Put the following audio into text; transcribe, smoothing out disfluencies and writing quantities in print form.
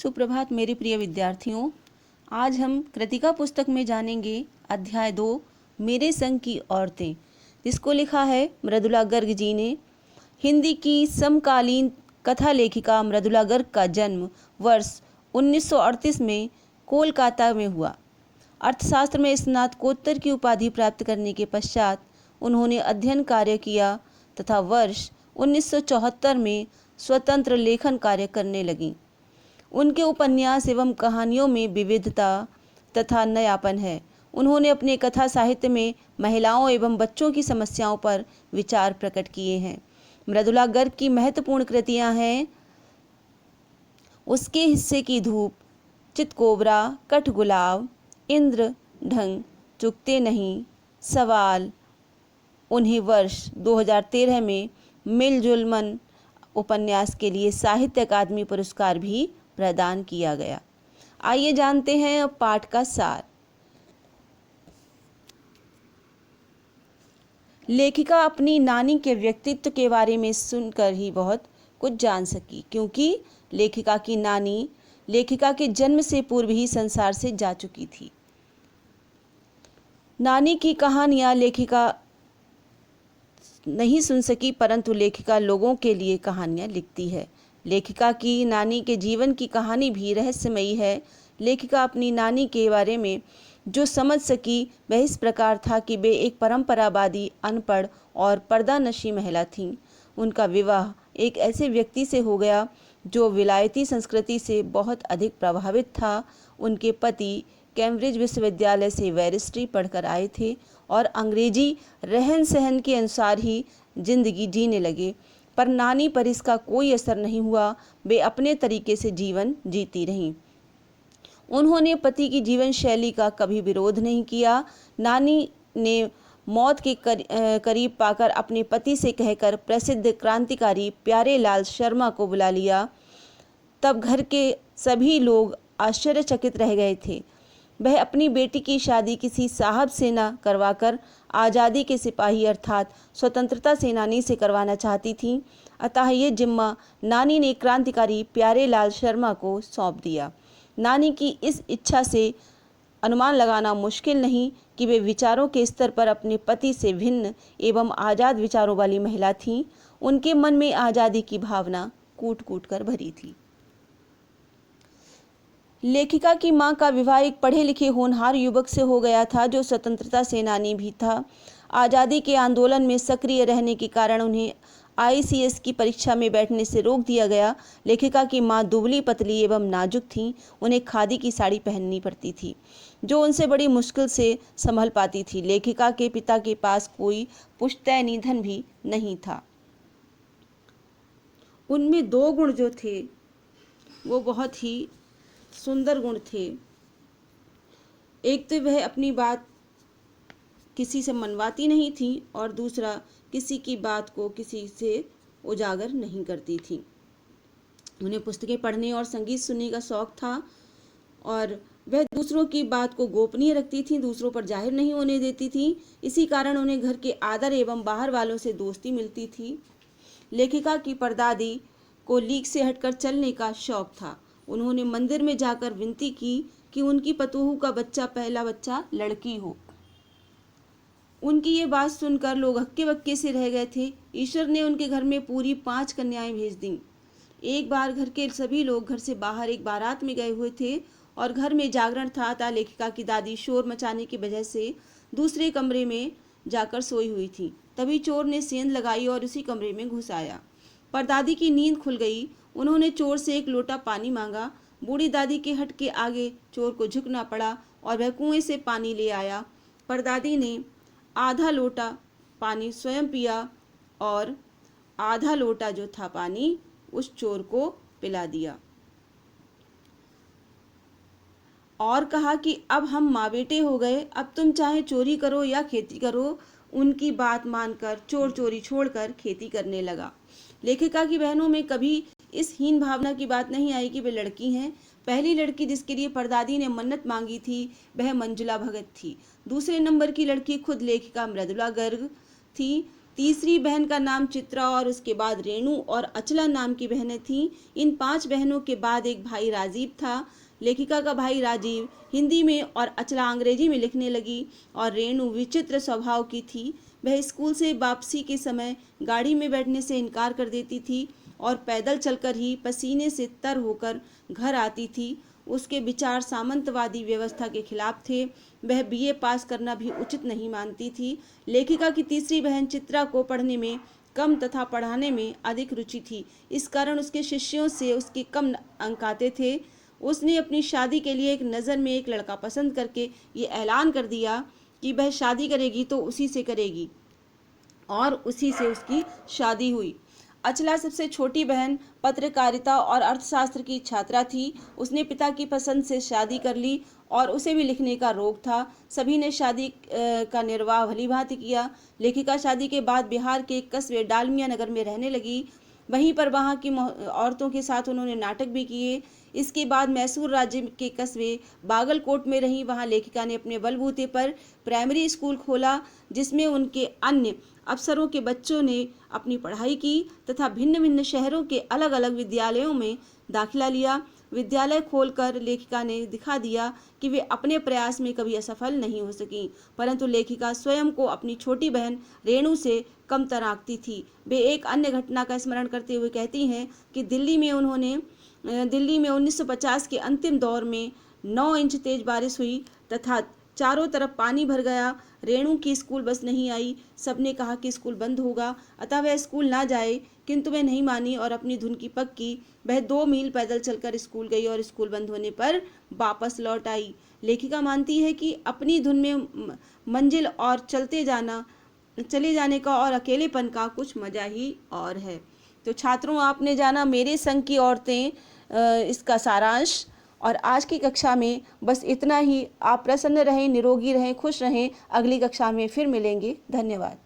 सुप्रभात मेरे प्रिय विद्यार्थियों। आज हम कृतिका पुस्तक में जानेंगे अध्याय 2 मेरे संग की औरतें, जिसको लिखा है मृदुला गर्ग जी ने। हिंदी की समकालीन कथा लेखिका मृदुला गर्ग का जन्म वर्ष 1938 में कोलकाता में हुआ। अर्थशास्त्र में स्नातकोत्तर की उपाधि प्राप्त करने के पश्चात उन्होंने अध्ययन कार्य किया तथा वर्ष 1974 में स्वतंत्र लेखन कार्य करने लगीं। उनके उपन्यास एवं कहानियों में विविधता तथा नयापन है। उन्होंने अपने कथा साहित्य में महिलाओं एवं बच्चों की समस्याओं पर विचार प्रकट किए हैं। मृदुला गर्ग की महत्वपूर्ण कृतियां हैं उसके हिस्से की धूप, चितकोबरा, कठगुलाब, इंद्र ढंग, चुकते नहीं, सवाल। उन्हें वर्ष 2013 में मिलजुल मन उपन्यास के लिए साहित्य अकादमी पुरस्कार भी प्रदान किया गया। आइए जानते हैं अब पाठ का सार। लेखिका अपनी नानी के व्यक्तित्व के बारे में सुनकर ही बहुत कुछ जान सकी, क्योंकि लेखिका की नानी लेखिका के जन्म से पूर्व ही संसार से जा चुकी थी। नानी की कहानियां लेखिका नहीं सुन सकी, परंतु लेखिका लोगों के लिए कहानियां लिखती है। लेखिका की नानी के जीवन की कहानी भी रहस्यमयी है। लेखिका अपनी नानी के बारे में जो समझ सकी वह इस प्रकार था कि वे एक परंपरावादी, अनपढ़ और पर्दानशी महिला थीं। उनका विवाह एक ऐसे व्यक्ति से हो गया जो विलायती संस्कृति से बहुत अधिक प्रभावित था। उनके पति कैम्ब्रिज विश्वविद्यालय से बैरिस्ट्री पढ़कर आए थे और अंग्रेजी रहन सहन के अनुसार ही जिंदगी जीने लगे, पर नानी पर इसका कोई असर नहीं हुआ। वे अपने तरीके से जीवन जीती रहीं। उन्होंने पति की जीवन शैली का कभी विरोध नहीं किया। नानी ने मौत के करीब पाकर अपने पति से कहकर प्रसिद्ध क्रांतिकारी प्यारे लाल शर्मा को बुला लिया। तब घर के सभी लोग आश्चर्यचकित रह गए थे। वह अपनी बेटी की शादी किसी साहब से न करवाकर आज़ादी के सिपाही अर्थात स्वतंत्रता सेनानी से करवाना चाहती थीं। अतः ये जिम्मा नानी ने क्रांतिकारी प्यारे लाल शर्मा को सौंप दिया। नानी की इस इच्छा से अनुमान लगाना मुश्किल नहीं कि वे विचारों के स्तर पर अपने पति से भिन्न एवं आज़ाद विचारों वाली महिला थीं। उनके मन में आज़ादी की भावना कूट कूट कर भरी थी। लेखिका की मां का विवाह एक पढ़े लिखे होनहार युवक से हो गया था, जो स्वतंत्रता सेनानी भी था। आज़ादी के आंदोलन में सक्रिय रहने के कारण उन्हें ICS की परीक्षा में बैठने से रोक दिया गया। लेखिका की मां दुबली पतली एवं नाजुक थीं। उन्हें खादी की साड़ी पहननी पड़ती थी, जो उनसे बड़ी मुश्किल से संभल पाती थी। लेखिका के पिता के पास कोई पुश्तैनी धन भी नहीं था। उनमें दो गुण जो थे वो बहुत ही सुंदर गुण थे। एक तो वह अपनी बात किसी से मनवाती नहीं थी और दूसरा किसी की बात को किसी से उजागर नहीं करती थी। उन्हें पुस्तकें पढ़ने और संगीत सुनने का शौक था और वह दूसरों की बात को गोपनीय रखती थी, दूसरों पर जाहिर नहीं होने देती थी। इसी कारण उन्हें घर के आदर एवं बाहर वालों से दोस्ती मिलती थी। लेखिका की परदादी को लीक से हटकर चलने का शौक था। उन्होंने मंदिर में जाकर विनती की कि उनकी पतोहू का पहला बच्चा लड़की हो। उनकी ये बात सुनकर लोग हक्के बक्के से रह गए थे। ईश्वर ने उनके घर में पूरी 5 कन्याएं भेज दी। एक बार घर के सभी लोग घर से बाहर एक बारात में गए हुए थे और घर में जागरण था। लेखिका की दादी शोर मचाने की वजह से दूसरे कमरे में जाकर सोई हुई थी। तभी चोर ने सेंध लगाई और उसी कमरे में घुस आया। परदादी की नींद खुल गई। उन्होंने चोर से एक लोटा पानी मांगा। बूढ़ी दादी के हट के आगे चोर को झुकना पड़ा और वह कुएं से पानी ले आया। परदादी ने आधा लोटा पानी स्वयं पिया और आधा लोटा जो था पानी उस चोर को पिला दिया और कहा कि अब हम माँ बेटे हो गए, अब तुम चाहे चोरी करो या खेती करो। उनकी बात मानकर चोर चोरी छोड़कर खेती करने लगा। लेखिका की बहनों में कभी इस हीन भावना की बात नहीं आई कि वे लड़की हैं। पहली लड़की जिसके लिए परदादी ने मन्नत मांगी थी वह मंजुला भगत थी। दूसरे नंबर की लड़की खुद लेखिका मृदुला गर्ग थी। तीसरी बहन का नाम चित्रा और उसके बाद रेणु और अचला नाम की बहनें थीं। इन 5 बहनों के बाद एक भाई राजीव था। लेखिका का भाई राजीव हिंदी में और अचला अंग्रेजी में लिखने लगी और रेणु विचित्र स्वभाव की थी। वह स्कूल से वापसी के समय गाड़ी में बैठने से इनकार कर देती थी और पैदल चलकर ही पसीने से तर होकर घर आती थी। उसके विचार सामंतवादी व्यवस्था के खिलाफ थे। वह बीए पास करना भी उचित नहीं मानती थी। लेखिका की तीसरी बहन चित्रा को पढ़ने में कम तथा पढ़ाने में अधिक रुचि थी। इस कारण उसके शिष्यों से उसके कम अंक आते थे। उसने अपनी शादी के लिए एक नज़र में एक लड़का पसंद करके ये ऐलान कर दिया कि वह शादी करेगी तो उसी से करेगी और उसी से उसकी शादी हुई। अचला सबसे छोटी बहन पत्रकारिता और अर्थशास्त्र की छात्रा थी। उसने पिता की पसंद से शादी कर ली और उसे भी लिखने का रोग था। सभी ने शादी का निर्वाह भलीभांति किया। लेखिका शादी के बाद बिहार के एक कस्बे डालमिया नगर में रहने लगी। वहीं पर वहाँ की औरतों के साथ उन्होंने नाटक भी किए। इसके बाद मैसूर राज्य के कस्बे बागलकोट में रही। वहाँ लेखिका ने अपने बलबूते पर प्राइमरी स्कूल खोला जिसमें उनके अन्य अफसरों के बच्चों ने अपनी पढ़ाई की तथा भिन्न भिन्न शहरों के अलग अलग विद्यालयों में दाखिला लिया। विद्यालय खोलकर लेखिका ने दिखा दिया कि वे अपने प्रयास में कभी असफल नहीं हो सकी, परंतु लेखिका स्वयं को अपनी छोटी बहन रेणु से कमतर आंकती थी। वे एक अन्य घटना का स्मरण करते हुए कहती हैं कि दिल्ली में 1950 के अंतिम दौर में 9 इंच तेज बारिश हुई तथा चारों तरफ पानी भर गया। रेणु की स्कूल बस नहीं आई। सबने कहा कि स्कूल बंद होगा, अतः वह स्कूल ना जाए, किंतु वह नहीं मानी और अपनी धुन की पक्की वह 2 मील पैदल चलकर स्कूल गई और स्कूल बंद होने पर वापस लौट आई। लेखिका मानती है कि अपनी धुन में मंजिल और चले जाने का और अकेलेपन का कुछ मजा ही और है। तो छात्रों, आपने जाना मेरे संग की औरतें इसका सारांश। और आज की कक्षा में बस इतना ही। आप प्रसन्न रहें, निरोगी रहें, खुश रहें। अगली कक्षा में फिर मिलेंगे। धन्यवाद।